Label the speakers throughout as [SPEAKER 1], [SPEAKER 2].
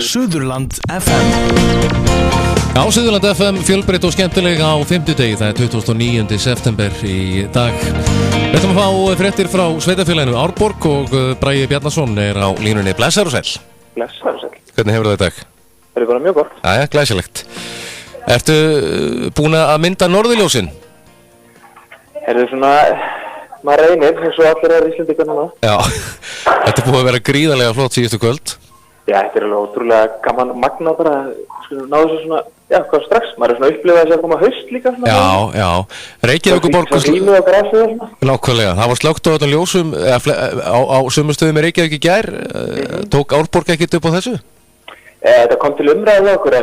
[SPEAKER 1] Suðurland FM.
[SPEAKER 2] Já, Suðurland FM, fjölbreytt og skemmtileg á 50-degi, það er 29. september í dag. Við ætlum að fá fréttir frá sveitafélaginu Árborg og Bragi Bjarnason er á línunni. Blessaður og sæll.
[SPEAKER 3] Blessaður og sæll.
[SPEAKER 2] Hvernig hefur það í dag?
[SPEAKER 3] Það er bara mjög gott.
[SPEAKER 2] Jæja, glæsilegt. Ertu búin að mynda norðurljósin?
[SPEAKER 3] Svona, maður reynir eins og allir er Íslendingar núna.
[SPEAKER 2] Já, þetta er búið að vera gríðarlega flott síðustu kvöld.
[SPEAKER 3] Já, þetta er alveg ótrúlega gaman magna bara, náðu svo svona, já, hvað strax, maður er svona upplifað þess að koma haust líka svona.
[SPEAKER 2] Já, Reykjavíkurborg
[SPEAKER 3] Svo grínu og grasið og svona.
[SPEAKER 2] Nákvæmlega, það var slökkt á öllum ljósum á sömu stöðum í Reykjavík í gær, tók Árborg ekkert upp á þessu?
[SPEAKER 3] Þetta kom til umræðu okkur,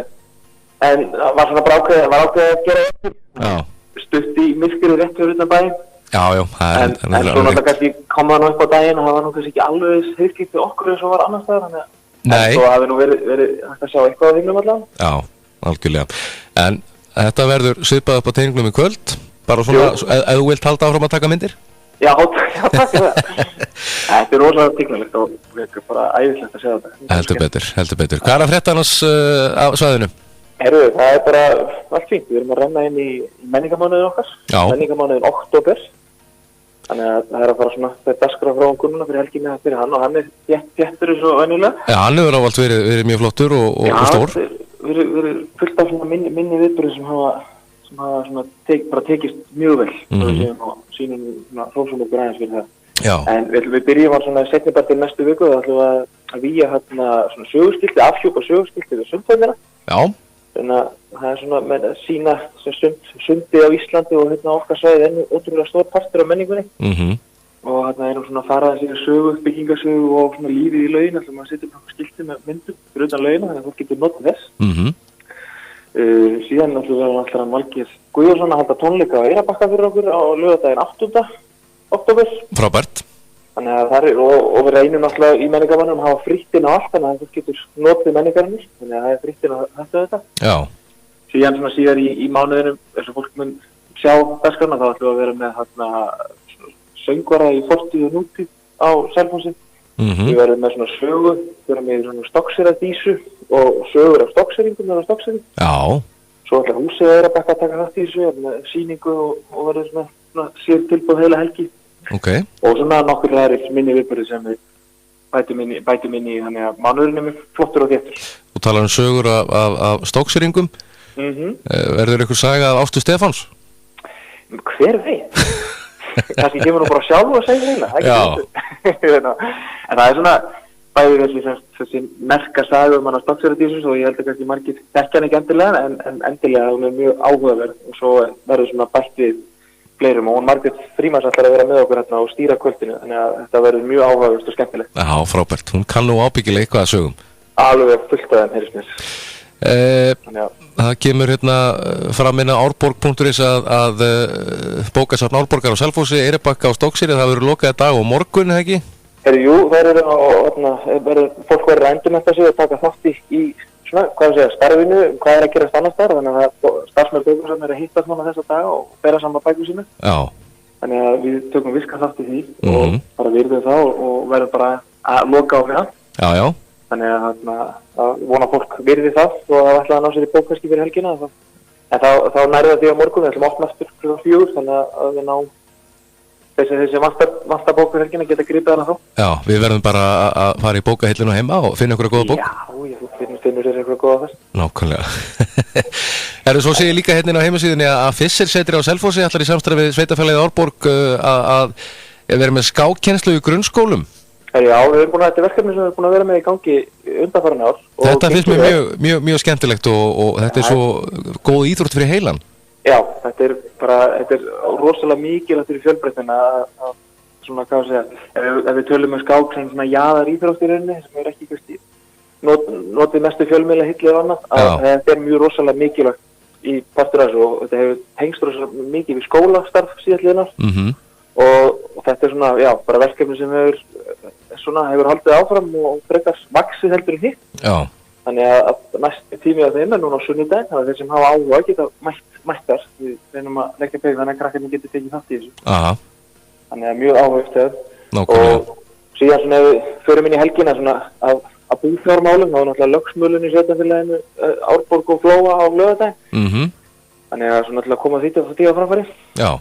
[SPEAKER 3] en það var svona bara ákveðið að gera eitthvað. Stutt í myrkri rétt fyrir utan bæinn.
[SPEAKER 2] Já,
[SPEAKER 3] en svo náttúrulega kannski kom það nú upp á daginn og það var nú kannski ekki alveg heiðskýrt við okkur eins og var annars staðar, þannig að
[SPEAKER 2] Nei.
[SPEAKER 3] En svo hafi nú verið hægt að sjá eitthvað á þínum allavega.
[SPEAKER 2] Já, algjörlega. En þetta verður svipað upp á teiningnum í kvöld, bara svona, ef þú vilt halda áfram að taka myndir?
[SPEAKER 3] Já, takk fyrir það. Þetta er rosalega tíknalegt og bara æðislegt að segja þetta.
[SPEAKER 2] Heldur betur. Hvað er að frétta annars á svæðinu?
[SPEAKER 3] Það er bara allt fínt. Við erum að renna inn í menningarmánuðin okkar.
[SPEAKER 2] Já.
[SPEAKER 3] Menningarmánuðin október. Þannig að það er að fara svona þetta dagskrá frá konuna fyrir helginni fyrir hann og hann er þéttur eins og venjulega.
[SPEAKER 2] Já, hann hefur ávallt verið mjög flottur og stór.
[SPEAKER 3] Já, verið fullt af svona minni viðburðir sem hafa svona bara tekist mjög vel. Og sínum svona hrósum okkur aðeins fyrir það.
[SPEAKER 2] Já.
[SPEAKER 3] En við byrjum á svona seinni part til næstu viku og ætlum að vígja hérna svona söguskilti, afhjúpa söguskilti við Sundhöllina.
[SPEAKER 2] Já.
[SPEAKER 3] Þannig að það er svona með að sína sundið á Íslandi og hérna okkar svæði enn ótrúlega stór partur af menningunni. Og hérna erum svona að fara þessi sögu, byggingasögu og svona lífið í laugin, alltaf maður setur náttúrulega skilti með myndum fyrir utan laugina, þannig að fólk getur notið þess. Síðan alltaf að Valgeir Guðjónsson að halda tónleika á Eyrarbakka fyrir okkur á laugardaginn 8. október.
[SPEAKER 2] Frábært.
[SPEAKER 3] Þannig að það er, og við reynum náttúrulega í menningarmannum að hafa frítt inn á allt, þannig að það getur notið menningarnir, þannig að það er frítt inn á þetta.
[SPEAKER 2] Já.
[SPEAKER 3] Síðan svona síðar í mánuðinum, eins og fólk mun sjá dagskránna, þá ætlum við að vera með hérna söngvara í fortíð og nútíð á Selfossi. Við verðum með svona sögu, við verðum með svona Stokkseyradísu og sögur af Stokkseyringum og Stokkseyri.
[SPEAKER 2] Já.
[SPEAKER 3] Svo ætlar húsið að Eyrarbakka að taka þátt í þessu, með sýningu og verður svona sér tilbúð heila helgi.
[SPEAKER 2] Okay.
[SPEAKER 3] Og svona nokkur aðrir minni viðburðir sem við bætum inn í þannig að mánuðurinn er mjög flottur og þéttur.
[SPEAKER 2] Þú talar sögur af Stokkseyringum. Verður ykkur saga af Ástu Stefáns?
[SPEAKER 3] Hver veit? Kannski kemur nú bara sjálf að segja reyna. En það er svona bæði þessi merka saga hann að Stokkseyradísu og ég held að kannski margir þekkja hann ekki endilega en endilega hún er mjög áhugaverð og svo verður svona bætt við fleirum og hún Margrét Frímanns ætlar að vera með okkur hérna og stýra kvöldinu þannig að þetta verður mjög áhugavert og skemmtilegt.
[SPEAKER 2] Já, frábært. Hún kann nú ábyggilega eitthvað að sögum.
[SPEAKER 3] Alveg fullt af þeim, heyrðist mér.
[SPEAKER 2] Það kemur hérna fram inn á árborg.is að bókasafn Árborgar á Selfossi, Eyrarbakka á Stokkseyri, það verður lokað dag og morgun, eða ekki?
[SPEAKER 3] Jú, það fólk verður að endurmennta sig og taka þátt í svona, starfinu, hvað er að gerast annars þar, þannig að starfsmenn bókasafn er að hittast núna þessa dag og bera saman bækur sína. Já. Þannig að við tökum virka þátt í því og bara virðum það og verðum bara að loka á hérna.
[SPEAKER 2] Já.
[SPEAKER 3] Þannig að vona fólk virði það og það ætla að ná sér í bókaski fyrir helgina. En þá nærða því á morgun, við ætlum að opna aftur kl. 4, þannig að við ná þessi vantar bók fyrir helgina geta gripið hana þá. Já,
[SPEAKER 2] við verðum bara að fara í bókahillinu heima og finna ykkur að góða bók.
[SPEAKER 3] Já, finnur þér ykkur að góða þess.
[SPEAKER 2] Nákvæmlega. Svo sé ég líka hérna á heimasíðunni að Fischersetri á Selfossi ætlar í samstarfi við sveitafélagið Árborg að vera með skákkennslu í grunnskólum.
[SPEAKER 3] Já, þetta er verkefni sem við erum búin að vera með í gangi undanfarin ár.
[SPEAKER 2] Þetta finnst mér mjög skemmtilegt og þetta er svo góð íþrótt fyrir heilan. Já,
[SPEAKER 3] þetta er rosalega mikilvægt fyrir fjölbreytnina að svona, hvað að segja, ef við tölum með skák sem svona jaðar íþrótt í rauninni sem er ekki kannski notið mestu fjölmiðla hillið og annað, að þetta er mjög rosalega mikilvægt í partur af þessu og þetta hefur tengst rosalega mikið við skólastarf síðastliðinnar og þetta er svona, já, bara verkefni sem hefur haldið áfram og frekar vaxið heldur en hitt. Já. Þannig að næstu tími á þeim er núna á sunnudaginn, þannig að þeir sem hafa áhuga geta mættar. Við reynum að leggja pening þannig að krakkarnir geti tekið þátt í þessu. Aha. Þannig að mjög áhugavert. Og síðan svona ef við förum inn í helgina svona á að búfjármálum, þá er náttúrulega lögsmölun í sveitarfélaginu Árborg og Flóa á laugardaginn. Þannig að svona til að koma því á framfæri.
[SPEAKER 2] Já.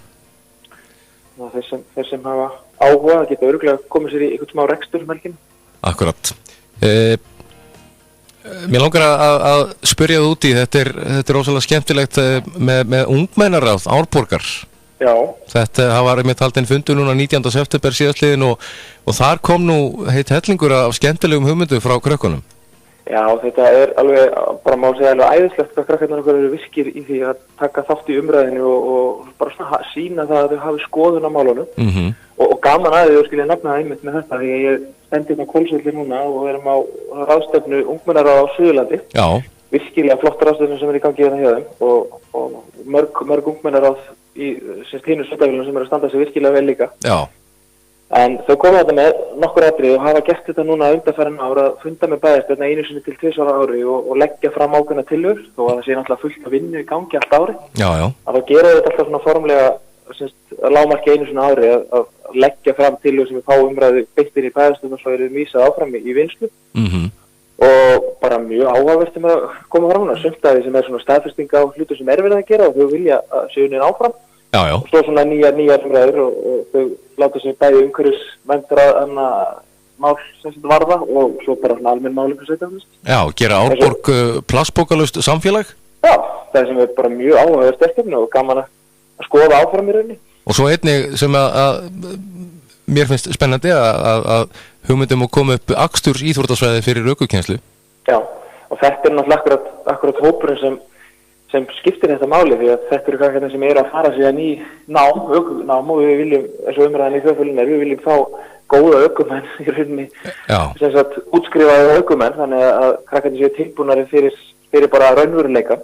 [SPEAKER 3] Og þeir sem hafa áhuga geta örugglega komið sér í einhvern smá rekstur helgina.
[SPEAKER 2] Akkurat. Mér langar að spyrja þú út í, þetta er rosalega skemmtilegt með ungmennaráð Árborgar.
[SPEAKER 3] Já.
[SPEAKER 2] Þetta var einmitt haldinn fundur núna 19. september síðastliðin og þar kom nú heitt hellingur af skemmtilegum hugmyndum frá krökkunum.
[SPEAKER 3] Já, þetta er alveg, bara má segja alveg æðislegt hvað krakkarnir okkar eru virkir í því að taka þátt í umræðinu og bara svona sína það að þau hafi skoðun á málunum. Og gaman að þau skilja nefna það einmitt með þetta því að ég stendi hérna á Hvolsvelli núna og erum á ráðstefnu ungmennaráð á Suðurlandi. Já. Virkilega flott ráðstefnu sem er í gangi hérna hjá þeim og mörg ungmennaráð í hinu sveitarfélögum sem eru að standa sig virkilega vel líka. Já. En þau koma þetta með nokkur atriði og hafa gert þetta núna undanfarin ára að funda með bæjarstjórna einu sinni til 2 ára ári og leggja fram ákveðna tillögur þó að það sé náttúrulega fullt af vinnu í gangi allt ári. Já. Að þá gera þetta alltaf svona formlega að lágmarki einu sinni ári að leggja fram tillögur sem við fá umræðu beittir í bæjarstjórna og svo eru vísað áfram í vinslu. Og bara mjög áhugavert að koma fram núna. Sumt af því sem er svona staðfesting á hlutum sem er verið að gera og þau vilja að séu neina áfram. Já. Og svo svona nýjar umræður og þau láta sér bæði umhverfisvændra mál sem þetta varða og svo bara svona almenn málum fyrir sveitarfélagið. Já, gera Árborg plastpókalaust samfélag? Já, það sem er bara mjög áhugavert verkefni og gaman að skoða áfram í rauninni. Og svo einnig sem að mér finnst spennandi að hugmyndum að koma upp aksturs íþróttasvæði fyrir ökukennslu. Já, og þetta er náttúrulega akkurat hópurinn sem skiptir þetta máli því að þetta eru krakkar sem eru að fara síðan í ökunám og við viljum, eins og umræðan í þjóðfélaginu, við viljum fá góða ökumenn í rauninni, sem sagt útskrifaði ökumenn, þannig að krakkarnir séu tilbúnari fyrir bara raunveruleika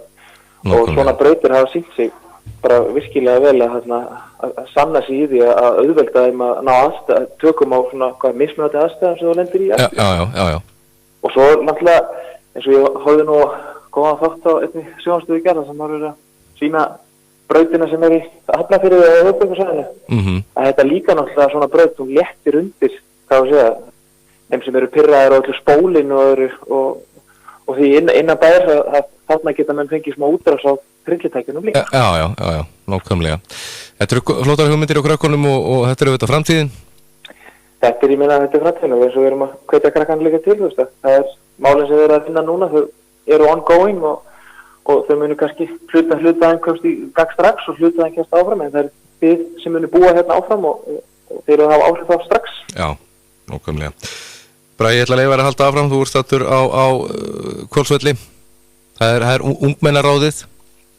[SPEAKER 3] og svona brautir hafa sýnt sig bara virkilega vel að sanna sig í því að auðvelda þeim að ná tökum á svona mismunandi aðstæðum sem þú lendir í. Já. Og svo náttúrulega, eins og ég horfði nú góðan þátt á einni sjónvarpsstöð í gær sem var að sína brautina sem er í Hafnarfirði eða höfuðborgarsvæðinu. Að þetta líka náttúrulega svona braut hún léttir undir, hvað að segja, þeim sem eru pirraðir á öllu spólin og því innan bæðir að þarna geta menn fengið smá útrás á tryllitækjunum líka. Já, nákvæmlega. Þetta eru flottar hugmyndir á krökkunum og þetta eru auðvitað framtíðin? Þetta er framtíðin og eins og við erum að hvetja krakkan líka til, þú veist það. Það er málinn sem við erum að finna núna, þau eru ongoing og þau munu kannski hluta einhverjast í dag strax og hluta einhverjast áfram en það er þið sem munu búa hérna áfram og þeir eru að hafa áhrif á strax. Já, nákvæmlega. Bragi, ég ætla að leyfa þér að halda áfram, þú ert stattur á Hvolsvelli. Það er ungmennaráðið.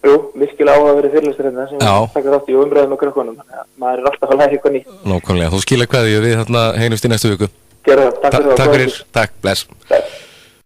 [SPEAKER 3] Jú, virkilega áhuga verið fyrirlestur hérna sem takkar átt í umræðum og krökkunum. Maður er alltaf að læra eitthvað nýtt. Nákvæmlega, þú skilja kveðju við heynumst í næstu viku. Gerðu það, takk fyrir. Takk, bless.